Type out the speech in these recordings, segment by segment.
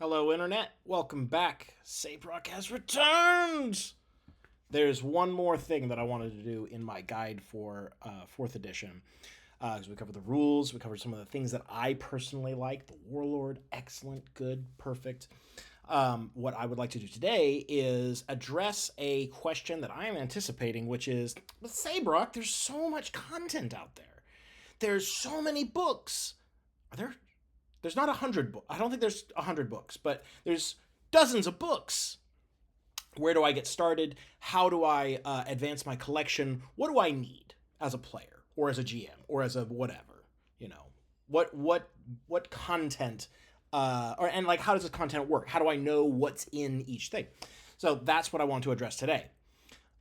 Hello, Internet. Welcome back. Saibrock has returned. There's one more thing that I wanted to do in my guide for 4th edition. Because we covered the rules, we covered some of the things that I personally like. The Warlord, excellent, good, perfect. What I would like to do today is address a question that I am anticipating, which is, but Saibrock, there's so much content out there. There's so many books. Are there there's not 100 books. I don't think there's 100 books, but there's dozens of books. Where do I get started? How do I advance my collection? What do I need as a player or as a GM or as a whatever? You know, what content and like how does this content work? How do I know what's in each thing? So that's what I want to address today.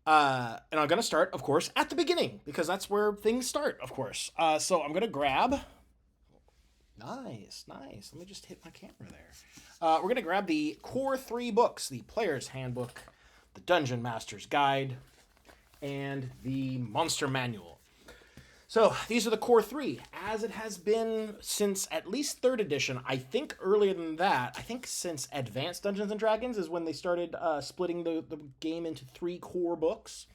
And I'm going to start, of course, at the beginning because that's where things start, of course. So I'm going to grab. Nice. Let me just hit my camera there. We're going to grab the core 3 books, the Player's Handbook, the Dungeon Master's Guide, and the Monster Manual. So these are the core 3, as it has been since at least 3rd edition. I think earlier than that, I think since Advanced Dungeons & Dragons is when they started splitting the game into 3 core books.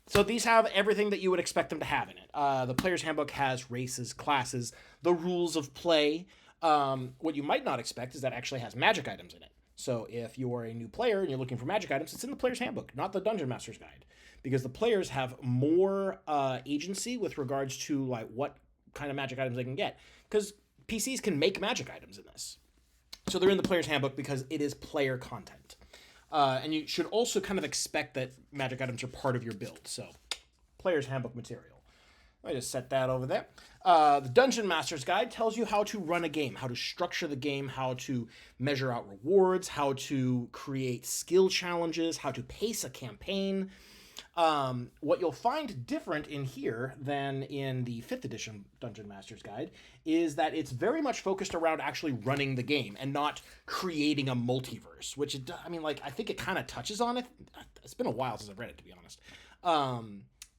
So these have everything that you would expect them to have in it. The Player's Handbook has races, classes, the rules of play. What you might not expect is that it actually has magic items in it. So if you are a new player and you're looking for magic items, it's in the Player's Handbook, not the Dungeon Master's Guide, because the players have more agency with regards to like what kind of magic items they can get. Because PCs can make magic items in this. So they're in the Player's Handbook because it is player content. And you should also kind of expect that magic items are part of your build. So, Player's Handbook material. Let me just set that over there. The Dungeon Master's Guide tells you how to run a game, how to structure the game, how to measure out rewards, how to create skill challenges, how to pace a campaign. What you'll find different in here than in the 5th edition Dungeon Master's Guide is that it's very much focused around actually running the game and not creating a multiverse, which I think it kind of touches on it. It's been a while since I've read it, to be honest.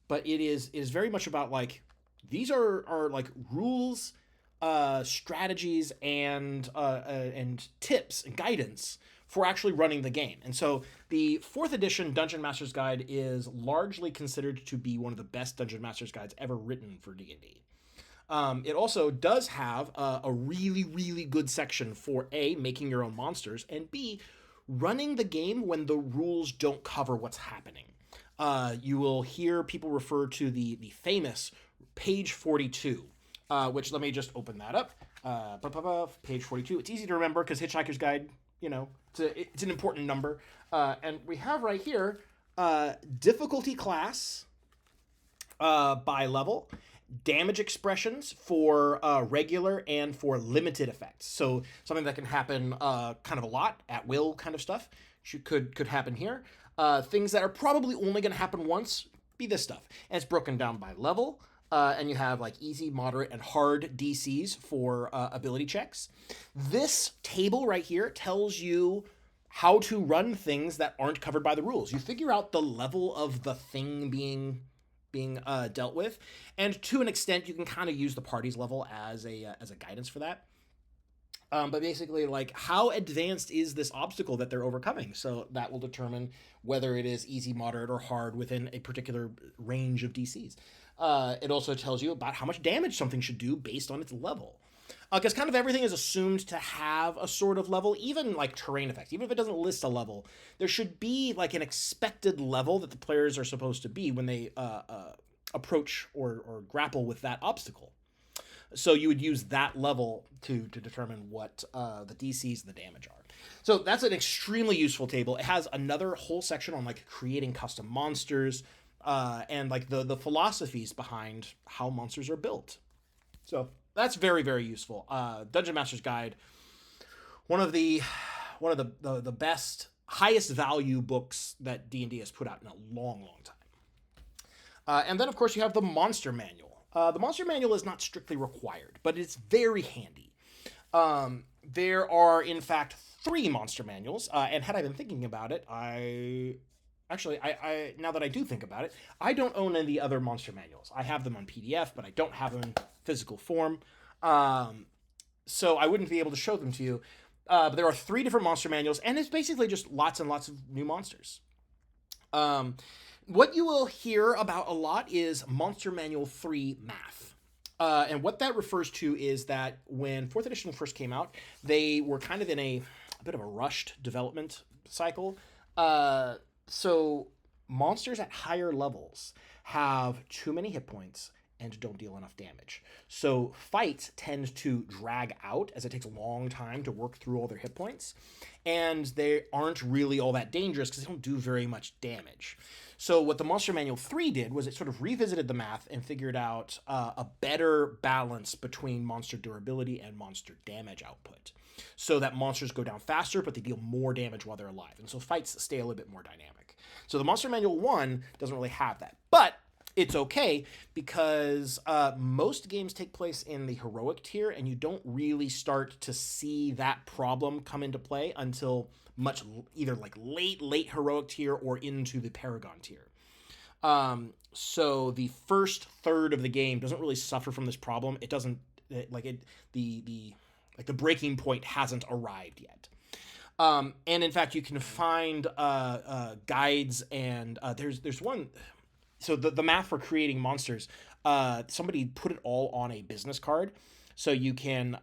But it is very much about like, these are like rules, strategies, and tips and guidance for actually running the game. And so the 4th edition Dungeon Master's Guide is largely considered to be one of the best Dungeon Master's Guides ever written for D&D. It also does have a really, really good section for A, making your own monsters, and B, running the game when the rules don't cover what's happening. You will hear people refer to the famous page 42, which let me just open that up. Page 42. It's easy to remember because Hitchhiker's Guide, it's an important number. And we have right here difficulty class by level, damage expressions for regular and for limited effects. So something that can happen kind of a lot, at will kind of stuff, could happen here. Things that are probably only going to happen once, be this stuff. And it's broken down by level. And you have like easy, moderate, and hard DCs for ability checks. This table right here tells you how to run things that aren't covered by the rules. You figure out the level of the thing being dealt with, and to an extent, you can kind of use the party's level as a guidance for that. But basically, like, how advanced is this obstacle that they're overcoming? So that will determine whether it is easy, moderate, or hard within a particular range of DCs. It also tells you about how much damage something should do based on its level. Because kind of everything is assumed to have a sort of level, even like terrain effects. Even if it doesn't list a level, there should be like an expected level that the players are supposed to be when they approach or grapple with that obstacle. So you would use that level to determine what the DCs and the damage are. So that's an extremely useful table. It has another whole section on like creating custom monsters and like the philosophies behind how monsters are built. So that's very, very useful. Dungeon Master's Guide, one of the best, highest value books that D&D has put out in a long, long time. And then of course you have the Monster Manual. The Monster Manual is not strictly required, but it's very handy. There are, in fact, 3 monster manuals, and had I been thinking about it, I now that I do think about it, I don't own any other monster manuals. I have them on PDF, but I don't have them in physical form. So I wouldn't be able to show them to you. But there are 3 different monster manuals, and it's basically just lots and lots of new monsters. What you will hear about a lot is Monster Manual 3 math. And what that refers to is that when 4th edition first came out, they were kind of in a bit of a rushed development cycle. So monsters at higher levels have too many hit points and don't deal enough damage. So fights tend to drag out as it takes a long time to work through all their hit points, and they aren't really all that dangerous because they don't do very much damage. So what the Monster Manual 3 did was it sort of revisited the math and figured out a better balance between monster durability and monster damage output, so that monsters go down faster, but they deal more damage while they're alive. And so fights stay a little bit more dynamic. So the Monster Manual 1 doesn't really have that. But it's okay because most games take place in the heroic tier, and you don't really start to see that problem come into play until much either like late heroic tier or into the Paragon tier. So the first third of the game doesn't really suffer from this problem. It doesn't the breaking point hasn't arrived yet. And in fact, you can find guides, and there's one. So the math for creating monsters, somebody put it all on a business card. So you can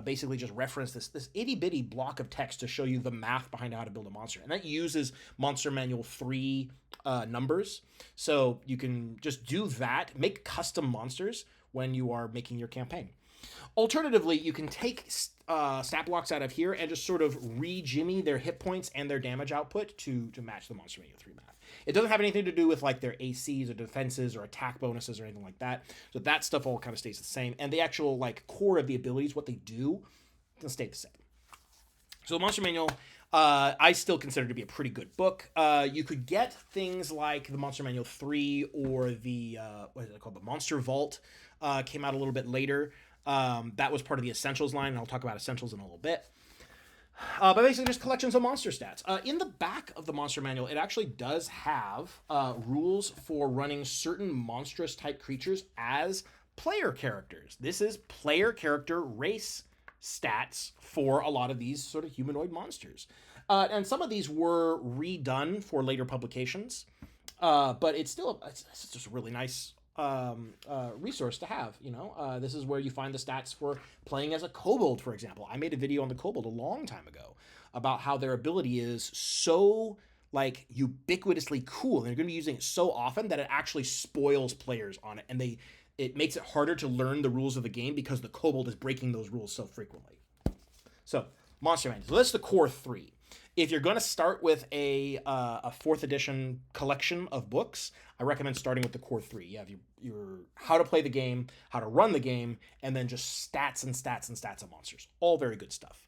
basically just reference this itty bitty block of text to show you the math behind how to build a monster. And that uses Monster Manual 3 numbers. So you can just do that, make custom monsters when you are making your campaign. Alternatively, you can take stat blocks out of here and just sort of re-jimmy their hit points and their damage output to match the Monster Manual 3 math. It doesn't have anything to do with like their ACs or defenses or attack bonuses or anything like that. So that stuff all kind of stays the same. And the actual like core of the abilities, what they do, can stay the same. So the Monster Manual, I still consider to be a pretty good book. You could get things like the Monster Manual 3 or the, what is it called? The Monster Vault came out a little bit later. That was part of the Essentials line, and I'll talk about Essentials in a little bit. But basically just collections of monster stats. In the back of the Monster Manual, it actually does have rules for running certain monstrous type creatures as player characters. This is player character race stats for a lot of these sort of humanoid monsters. And some of these were redone for later publications, but it's just a really nice resource to have. This is where you find the stats for playing as a kobold, for example. I made a video on the kobold a long time ago about how their ability is so like ubiquitously cool, and they're going to be using it so often that it actually spoils players on it, and it makes it harder to learn the rules of the game because the kobold is breaking those rules so frequently. So Monster Manual. So that's the core 3. If you're going to start with a 4th edition collection of books, I recommend starting with the core 3. You have your how to play the game, how to run the game, and then just stats and stats and stats of monsters. All very good stuff.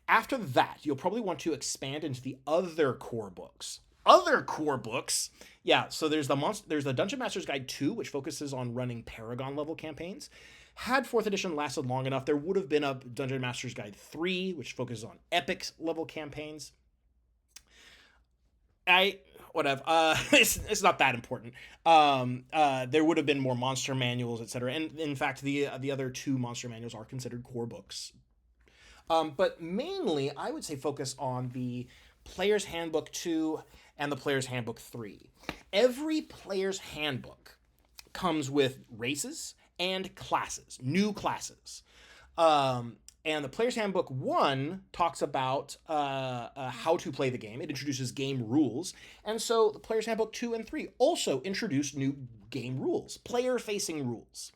After that, you'll probably want to expand into the other core books. Other core books? Yeah, so there's the Dungeon Master's Guide 2, which focuses on running Paragon level campaigns. Had 4th edition lasted long enough, there would have been a Dungeon Master's Guide 3, which focuses on epic level campaigns. It's not that important. There would have been more monster manuals, etc. And in fact, the other 2 monster manuals are considered core books. But mainly, I would say focus on the Player's Handbook 2 and the Player's Handbook 3. Every Player's Handbook comes with races and classes, new classes. And the Player's Handbook 1 talks about how to play the game. It introduces game rules. And so the Player's Handbook 2 and 3 also introduce new game rules, player-facing rules.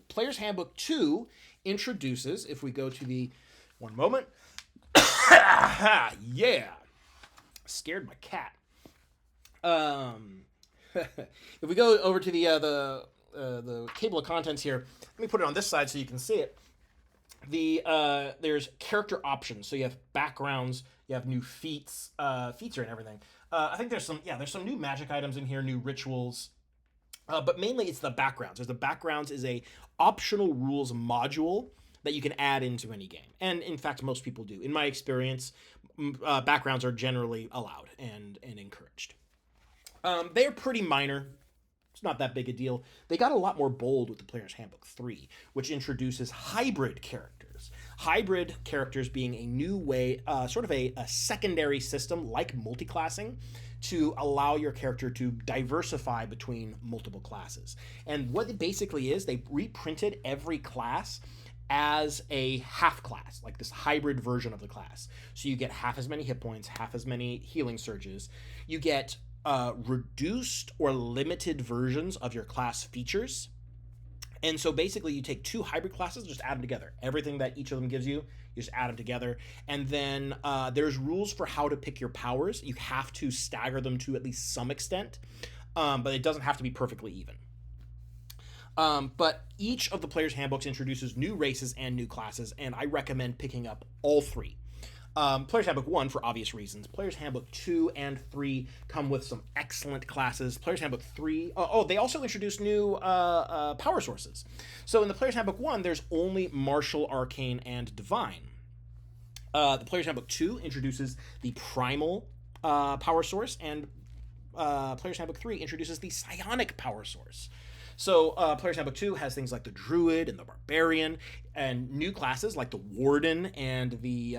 Player's Handbook 2 introduces, if we go to the, one moment, yeah, scared my cat. If we go over to the table of contents here, let me put it on this side so you can see it. There's character options, so you have backgrounds, you have new feats and everything. I think there's some new magic items in here, new rituals, but mainly it's the backgrounds. The backgrounds is a optional rules module that you can add into any game, and in fact most people do. In my experience, backgrounds are generally allowed and encouraged. They're pretty minor. It's not that big a deal. They got a lot more bold with the Player's Handbook 3, which introduces hybrid characters. Hybrid characters being a new way, sort of a secondary system like multiclassing, to allow your character to diversify between multiple classes. And what it basically is, they reprinted every class as a half class, like this hybrid version of the class. So you get half as many hit points, half as many healing surges. You get reduced or limited versions of your class features. And so basically you take two hybrid classes, just add them together. Everything that each of them gives you, you just add them together. And then there's rules for how to pick your powers. You have to stagger them to at least some extent, but it doesn't have to be perfectly even. But each of the player's handbooks introduces new races and new classes, and I recommend picking up all three. Player's Handbook 1, for obvious reasons. Player's Handbook 2 and 3 come with some excellent classes. Player's Handbook 3... they also introduced new power sources. So in the Player's Handbook 1, there's only Martial, Arcane, and Divine. The Player's Handbook 2 introduces the Primal power source, and Player's Handbook 3 introduces the Psionic power source. So Player's Handbook 2 has things like the Druid and the Barbarian, and new classes like the Warden and the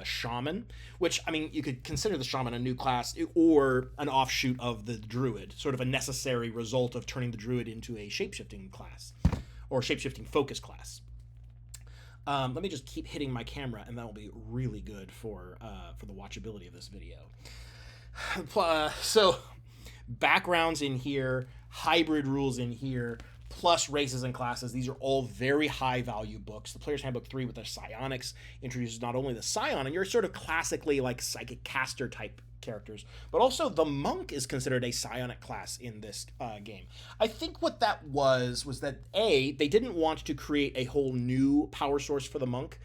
Shaman, which, I mean, you could consider the Shaman a new class or an offshoot of the Druid, sort of a necessary result of turning the Druid into a shapeshifting class, or shapeshifting focus class. Let me just keep hitting my camera, and that'll be really good for the watchability of this video. So backgrounds in here, hybrid rules in here, plus races and classes. These are all very high value books. The Player's Handbook 3 with the Psionics introduces not only the Scion, and you're sort of classically like psychic caster type characters, but also the Monk is considered a Psionic class in this game. I think what that was that they didn't want to create a whole new power source for the Monk,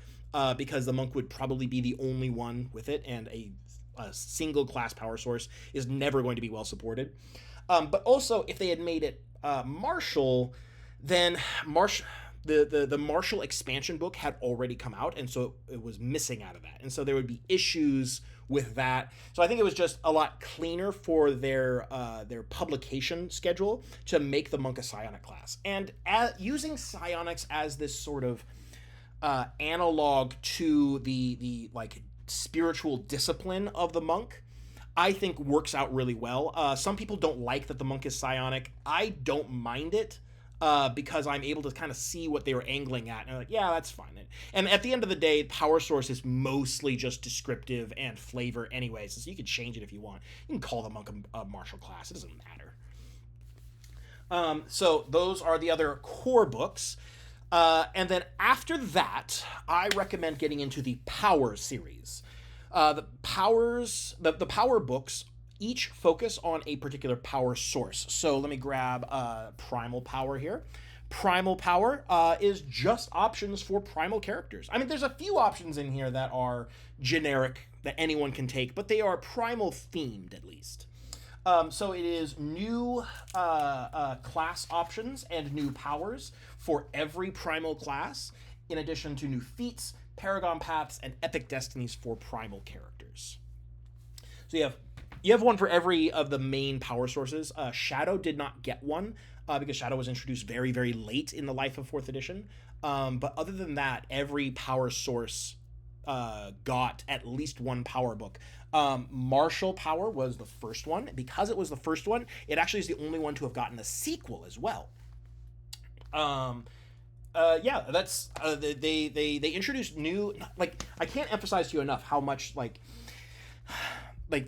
because the Monk would probably be the only one with it, and a single class power source is never going to be well supported. But also, if they had made it Martial, then the Martial expansion book had already come out, and so it was missing out of that. And so there would be issues with that. So I think it was just a lot cleaner for their publication schedule to make the Monk a Psionic class. And using Psionics as this sort of analog to the like spiritual discipline of the Monk, I think works out really well. Some people don't like that the Monk is Psionic. I don't mind it, because I'm able to kind of see what they were angling at, and I'm like, yeah, that's fine. And at the end of the day, power source is mostly just descriptive and flavor anyways, so you can change it if you want. You can call the Monk a martial class. It doesn't matter. So those are the other core books. And then after that, I recommend getting into the Power series. The Power books each focus on a particular power source. So let me grab Primal Power here. Primal Power is just options for primal characters. I mean, there's a few options in here that are generic that anyone can take, but they are primal themed at least. So it is new class options and new powers for every primal class, in addition to new feats, paragon paths, and epic destinies for primal characters. So you have one for every of the main power sources. Shadow did not get one because Shadow was introduced very, very late in the life of 4th edition. But other than that, every power source got at least one power book. Martial Power was the first one. Because it was the first one, it actually is the only one to have gotten a sequel as well. That's they introduced new, like, I can't emphasize to you enough how much like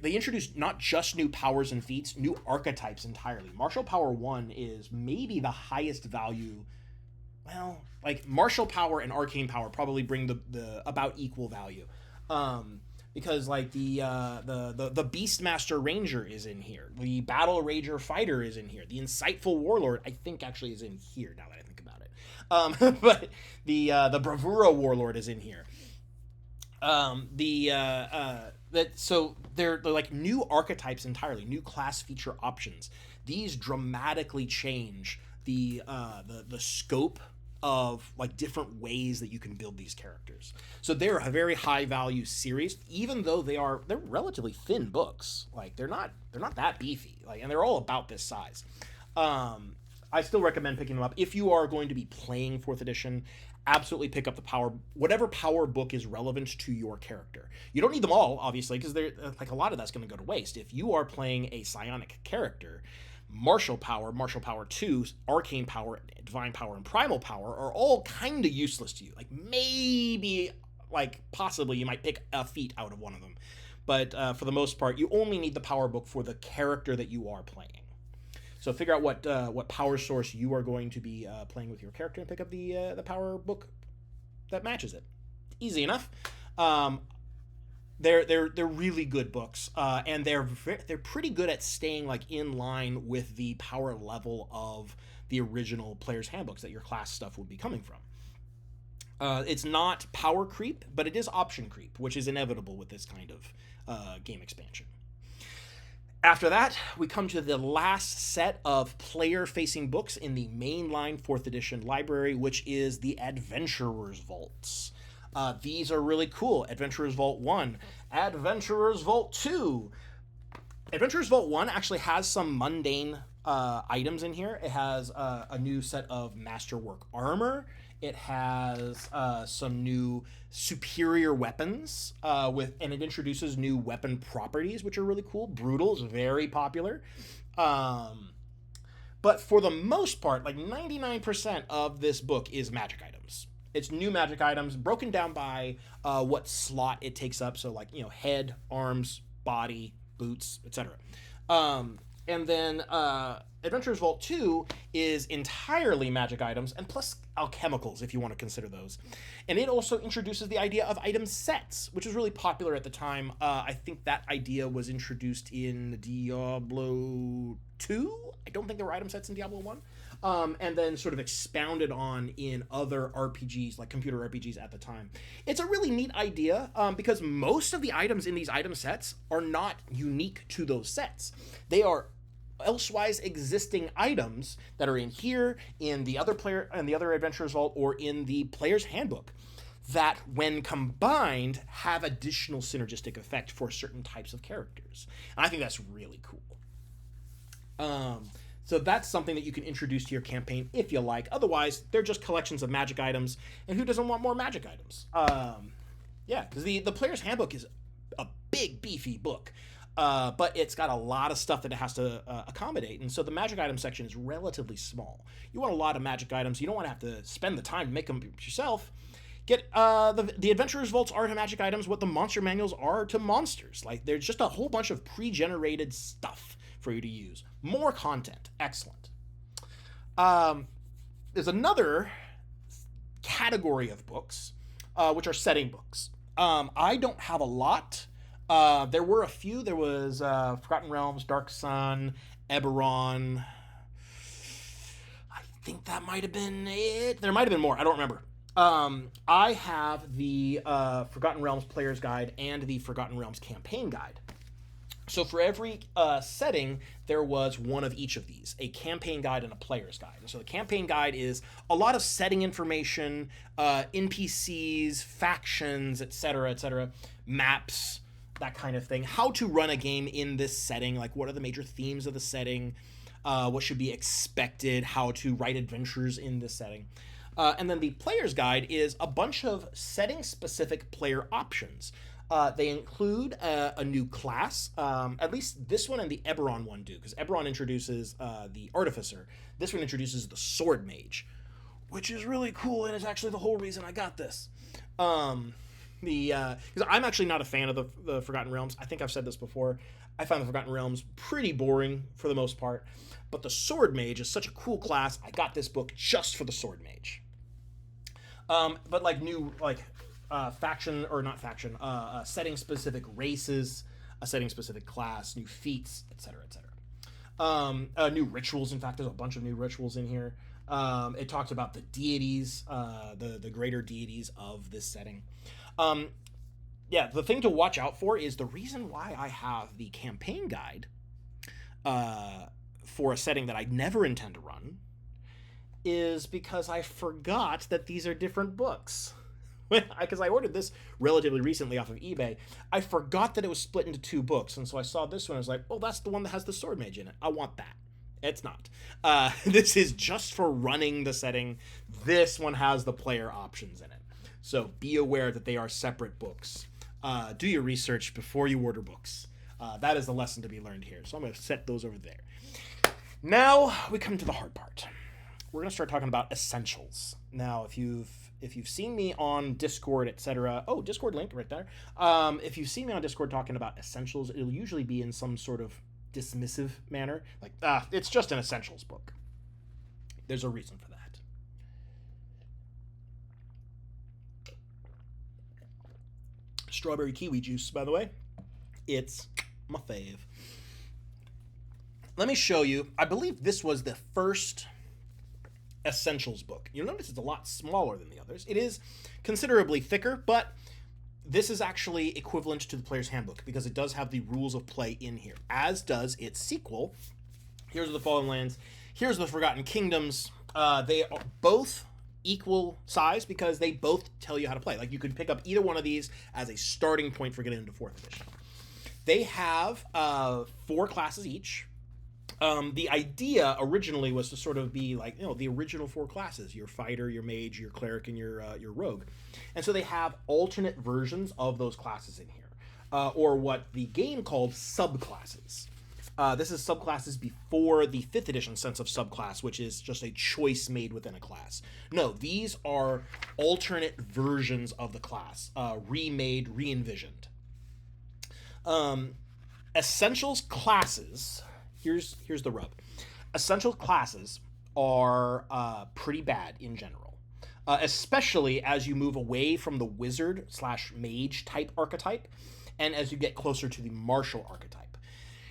they introduced not just new powers and feats, new archetypes entirely. Martial Power 1 is maybe the highest value. Well, like, Martial Power and Arcane Power probably bring the about equal value. Because like the Beastmaster Ranger is in here. The Battle Rager Fighter is in here. The Insightful Warlord, I think, actually is in here now that I think about it. But the Bravura Warlord is in here. So they're like new archetypes entirely, new class feature options. These dramatically change the scope of like different ways that you can build these characters. So they're a very high value series, even though they're relatively thin books. Like they're not that beefy. Like, and they're all about this size. I still recommend picking them up if you are going to be playing 4th edition absolutely pick up whatever power book is relevant to your character. You don't need them all, obviously, because they're like a lot of that's going to go to waste. If you are playing a psionic character, Martial Power 2, Arcane Power, Divine Power, and Primal Power are all kind of useless to you. Like maybe, like possibly, you might pick a feat out of one of them, but for the most part, you only need the power book for the character that you are playing. So figure out what power source you are going to be playing with your character, and pick up the power book that matches it. Easy enough. They're really good books, and they're pretty good at staying like in line with the power level of the original player's handbooks that your class stuff would be coming from. It's not power creep, but it is option creep, which is inevitable with this kind of game expansion. After that, we come to the last set of player-facing books in the mainline 4th edition library, which is the Adventurer's Vaults. These are really cool. Adventurer's Vault 1, Adventurer's Vault 2. Adventurer's Vault 1 actually has some mundane items in here. It has a new set of Masterwork armor. It has some new superior weapons, and it introduces new weapon properties, which are really cool. Brutal is very popular. But for the most part, like 99% of this book is magic items. It's new magic items broken down by what slot it takes up. So like, head, arms, body, boots, etc. And then Adventurer's Vault 2 is entirely magic items, and plus alchemicals, if you want to consider those. And it also introduces the idea of item sets, which was really popular at the time. I think that idea was introduced in Diablo 2. I don't think there were item sets in Diablo 1. And then sort of expounded on in other RPGs, like computer RPGs at the time. It's a really neat idea, because most of the items in these item sets are not unique to those sets. They are elsewise existing items that are in here, in the other Adventurer's Vault, or in the player's handbook, that when combined have additional synergistic effect for certain types of characters. And I think that's really cool. So that's something that you can introduce to your campaign if you like. Otherwise, they're just collections of magic items, and who doesn't want more magic items? Yeah, because the player's handbook is a big, beefy book. But it's got a lot of stuff that it has to accommodate, and so the magic item section is relatively small. You want a lot of magic items. You don't want to have to spend the time to make them yourself. Get the Adventurer's Vaults are to magic items what the monster manuals are to monsters. Like, there's just a whole bunch of pre-generated stuff for you to use. More content. Excellent. There's another category of books, which are setting books. I don't have a lot. There were a few. There was Forgotten Realms, Dark Sun, Eberron. I think that might have been it. There might have been more. I don't remember. I have the Forgotten Realms Player's Guide and the Forgotten Realms Campaign Guide. So for every setting, there was one of each of these, a campaign guide and a player's guide. And so the campaign guide is a lot of setting information, NPCs, factions, etc., maps, that kind of thing. How to run a game in this setting, like what are the major themes of the setting, what should be expected, how to write adventures in this setting. And then the player's guide is a bunch of setting-specific player options. They include a new class. At least this one and the Eberron one do, because Eberron introduces the Artificer. This one introduces the Sword Mage, which is really cool, and it's actually the whole reason I got this. Because I'm actually not a fan of the Forgotten Realms. I think I've said this before. I find the Forgotten Realms pretty boring for the most part, but the Sword Mage is such a cool class. I got this book just for the Sword Mage. But like new setting specific races, a setting specific class, new feats, etc. New rituals. In fact, there's a bunch of new rituals in here. It talks about the deities, the greater deities of this setting. The thing to watch out for is the reason why I have the campaign guide for a setting that I never intend to run is because I forgot that these are different books. Because I ordered this relatively recently off of eBay. I forgot that it was split into two books, and so I saw this one. I was like, oh, that's the one that has the Sword Mage in it. I want that. It's not. This is just for running the setting. This one has the player options in it. So be aware that they are separate books. Do your research before you order books. That is the lesson to be learned here. So I'm going to set those over there. Now we come to the hard part. We're going to start talking about essentials. Now, if you've seen me on Discord, etc. Oh, Discord link right there. If you've seen me on Discord talking about essentials, it'll usually be in some sort of dismissive manner, like it's just an essentials book. There's a reason for that. Strawberry kiwi juice, by the way, it's my fave. Let me show you. I believe this was the first essentials book. You'll notice it's a lot smaller than the others. It is considerably thicker, but this is actually equivalent to the player's handbook because it does have the rules of play in here, as does its sequel. Here's the Fallen Lands. Here's the Forgotten Kingdoms. They are both equal size because they both tell you how to play. Like, you could pick up either one of these as a starting point for getting into 4th edition. They have 4 classes each. The idea originally was to sort of be like, the original 4 classes: your fighter, your mage, your cleric, and your rogue. And so they have alternate versions of those classes in here, or what the game called subclasses. This is subclasses before the 5th edition sense of subclass, which is just a choice made within a class. No, these are alternate versions of the class, remade, re-envisioned. Essentials classes... Here's the rub. Essential classes are pretty bad in general, especially as you move away from the wizard/mage type archetype, and as you get closer to the martial archetype.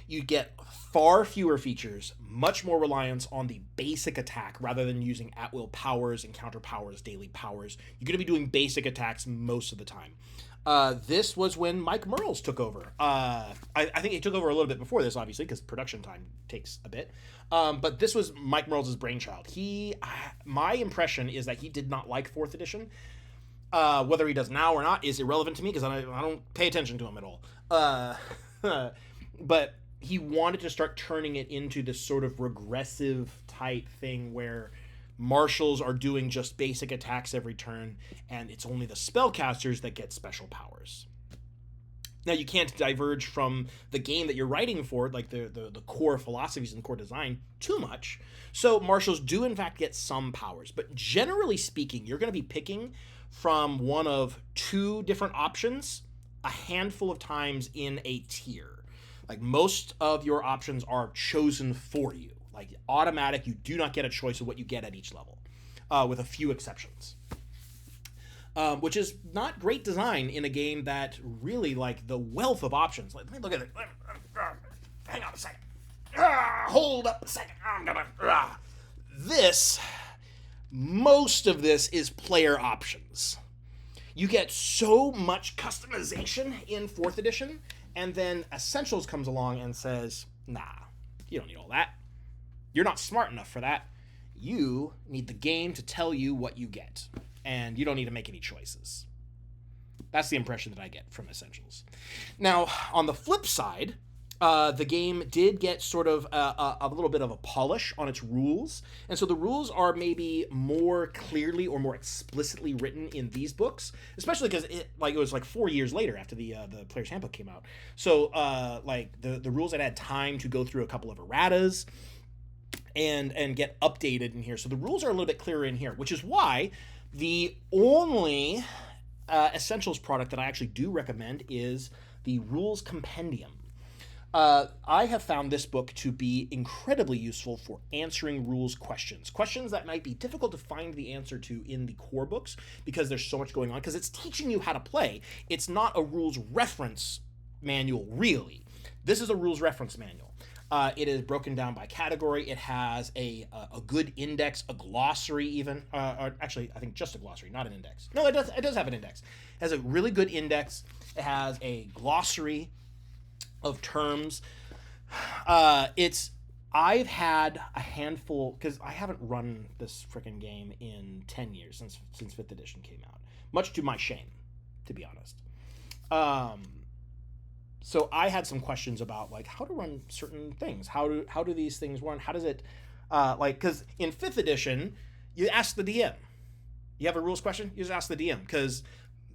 You get far fewer features, much more reliance on the basic attack rather than using at-will powers, encounter powers, daily powers. You're going to be doing basic attacks most of the time. This was when Mike Mearls took over. I think he took over a little bit before this, obviously, because production time takes a bit. But this was Mike Mearls' brainchild. My impression is that he did not like 4th edition. Whether he does now or not is irrelevant to me because I don't pay attention to him at all. But he wanted to start turning it into this sort of regressive type thing where marshals are doing just basic attacks every turn, and it's only the spellcasters that get special powers. Now, you can't diverge from the game that you're writing for, like the core philosophies and core design, too much. So marshals do, in fact, get some powers. But generally speaking, you're going to be picking from one of 2 different options a handful of times in a tier. Like, most of your options are chosen for you. Like, automatic, you do not get a choice of what you get at each level, with a few exceptions. Which is not great design in a game that really, like, the wealth of options. Like, let me look at it. Hang on a second. Hold up a second. Most of this is player options. You get so much customization in 4th edition, and then Essentials comes along and says, nah, you don't need all that. You're not smart enough for that. You need the game to tell you what you get, and you don't need to make any choices. That's the impression that I get from Essentials. Now, on the flip side, the game did get sort of a little bit of a polish on its rules, and so the rules are maybe more clearly or more explicitly written in these books, especially because it was 4 years later after the Player's Handbook came out. So the rules had time to go through a couple of erratas and get updated in here. So the rules are a little bit clearer in here, which is why the only Essentials product that I actually do recommend is the Rules Compendium. I have found this book to be incredibly useful for answering rules questions that might be difficult to find the answer to in the core books because there's so much going on, because it's teaching you how to play. It's not a rules reference manual, really. This is a rules reference manual. It is broken down by category. It has a good index, a glossary even. Or actually, I think just a glossary, not an index. No, it does have an index. It has a really good index. It has a glossary of terms. I've had a handful, because I haven't run this freaking game in 10 years since 5th edition came out, much to my shame, to be honest. So I had some questions about like how to run certain things. How do these things run? How does it like, because in 5th edition, you ask the DM. You have a rules question, you just ask the DM, because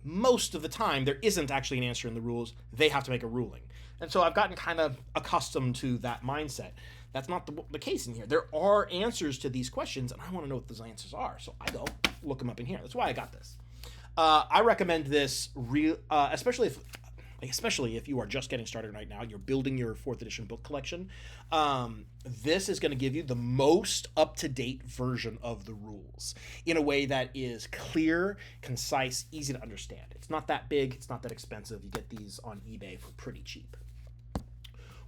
most of the time there isn't actually an answer in the rules. They have to make a ruling. And so I've gotten kind of accustomed to that mindset. That's not the case in here. There are answers to these questions, and I want to know what those answers are. So I go look them up in here. That's why I got this. I recommend this especially if you are just getting started right now, you're building your 4th edition book collection. This is going to give you the most up-to-date version of the rules in a way that is clear, concise, easy to understand. It's not that big, it's not that expensive. You get these on eBay for pretty cheap.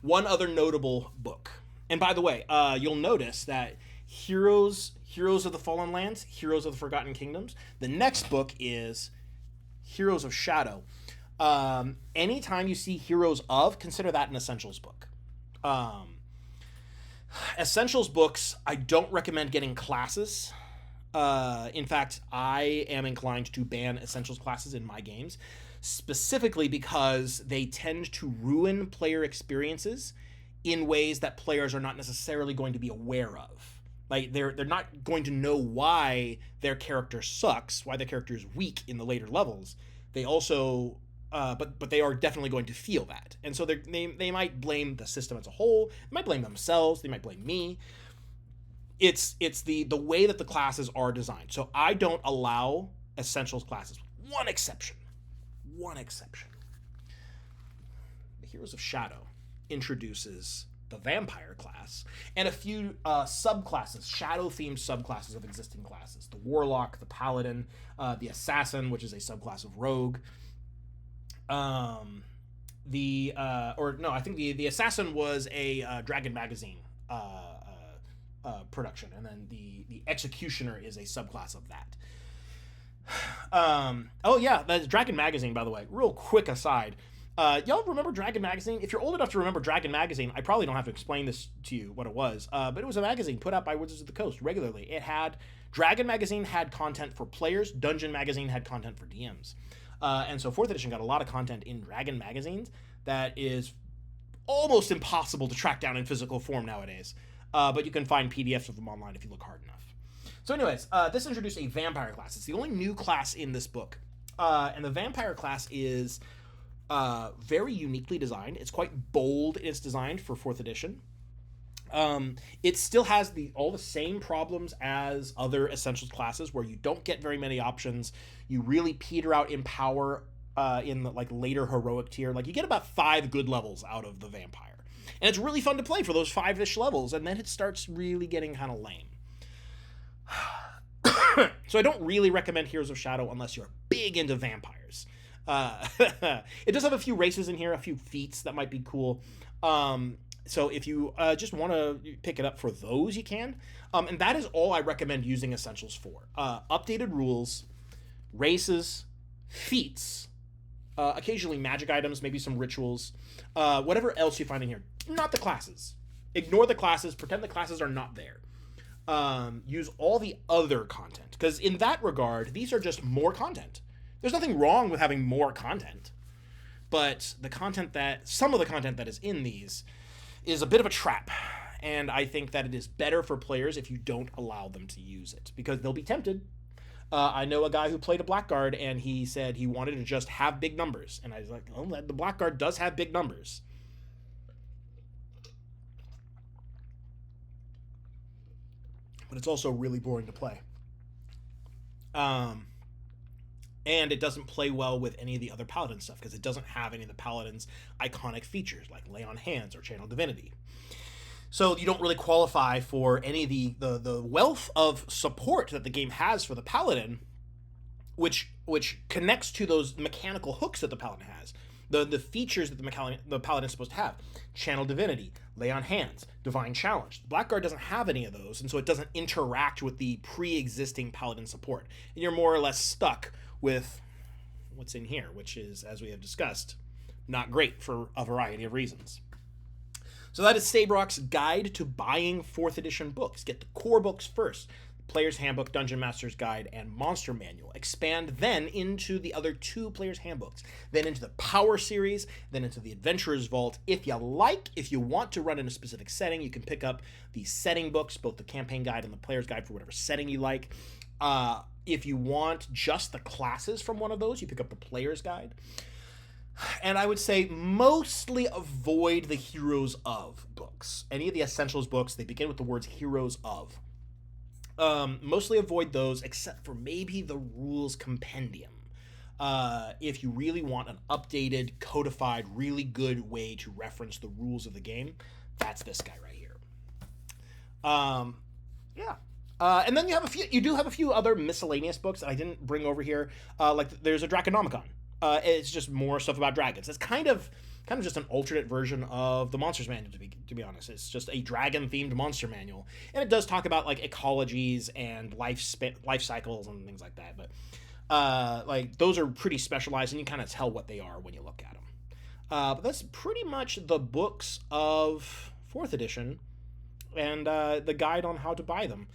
One other notable book, and by the way, you'll notice that Heroes of the Fallen Lands, Heroes of the Forgotten Kingdoms, the next book is Heroes of Shadow. Anytime you see Heroes of, consider that an Essentials book. Essentials books, I don't recommend getting classes. In fact, I am inclined to ban Essentials classes in my games, specifically because they tend to ruin player experiences in ways that players are not necessarily going to be aware of. Like, they're not going to know why their character sucks, why their character is weak in the later levels. They also... but they are definitely going to feel that. And so they might blame the system as a whole. They might blame themselves. They might blame me. It's the way that the classes are designed. So I don't allow Essentials classes. One exception. The Heroes of Shadow introduces the Vampire class and a few subclasses, shadow-themed subclasses of existing classes. The Warlock, the Paladin, the Assassin, which is a subclass of Rogue. I think the Assassin was a Dragon Magazine production, and then the Executioner is a subclass of that. The Dragon Magazine, by the way, real quick aside, y'all remember Dragon Magazine? If you're old enough to remember Dragon Magazine, I probably don't have to explain this to you what it was, but it was a magazine put out by Wizards of the Coast regularly. Dragon Magazine had content for players, Dungeon Magazine had content for DMs. And so 4th edition got a lot of content in Dragon magazines that is almost impossible to track down in physical form nowadays. But you can find PDFs of them online if you look hard enough. So anyways, this introduced a vampire class. It's the only new class in this book. And the vampire class is very uniquely designed. It's quite bold in its design for 4th edition. It still has all the same problems as other Essentials classes, where you don't get very many options. You really peter out in power in the later heroic tier. Like, you get about 5 good levels out of the vampire, and it's really fun to play for those 5-ish levels, and then it starts really getting kind of lame. So I don't really recommend Heroes of Shadow unless you're big into vampires. It does have a few races in here, a few feats that might be cool. So if you just want to pick it up for those, you can. And that is all I recommend using Essentials for. Updated rules, races, feats, occasionally magic items, maybe some rituals, whatever else you find in here. Not the classes. Ignore the classes. Pretend the classes are not there. Use all the other content. Because in that regard, these are just more content. There's nothing wrong with having more content. But some of the content that is in these is a bit of a trap, and I think that it is better for players if you don't allow them to use it, because they'll be tempted. I know a guy who played a Blackguard, and he said he wanted to just have big numbers, and I was like, oh, the Blackguard does have big numbers. But it's also really boring to play. And it doesn't play well with any of the other Paladin stuff, because it doesn't have any of the Paladin's iconic features, like Lay on Hands or Channel Divinity. So you don't really qualify for any of the wealth of support that the game has for the Paladin, which connects to those mechanical hooks that the Paladin has. The features that the Paladin is supposed to have. Channel Divinity, Lay on Hands, Divine Challenge. Blackguard doesn't have any of those, and so it doesn't interact with the pre-existing Paladin support. And you're more or less stuck with what's in here, which is, as we have discussed, not great for a variety of reasons. So that is Saibrock's Guide to Buying 4th Edition Books. Get the core books first. Player's Handbook, Dungeon Master's Guide, and Monster Manual. Expand then into the other 2 Player's Handbooks, then into the Power Series, then into the Adventurer's Vault. If you want to run in a specific setting, you can pick up the setting books, both the Campaign Guide and the Player's Guide for whatever setting you like. If you want just the classes from one of those, you pick up the Player's Guide. And I would say mostly avoid the Heroes of books. Any of the Essentials books, they begin with the words Heroes of. Mostly avoid those, except for maybe the Rules Compendium. If you really want an updated, codified, really good way to reference the rules of the game, that's this guy right here. Yeah. And then you do have a few other miscellaneous books that I didn't bring over here. Like there's a Draconomicon. It's just more stuff about dragons. It's kind of just an alternate version of the Monsters Manual, to be honest. It's just a dragon-themed monster manual. And it does talk about, like, ecologies and life cycles and things like that. But, like, those are pretty specialized, and you kind of tell what they are when you look at them. But that's pretty much the books of 4th edition and the guide on how to buy them.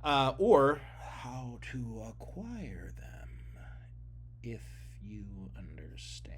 Or how to acquire them, if you understand.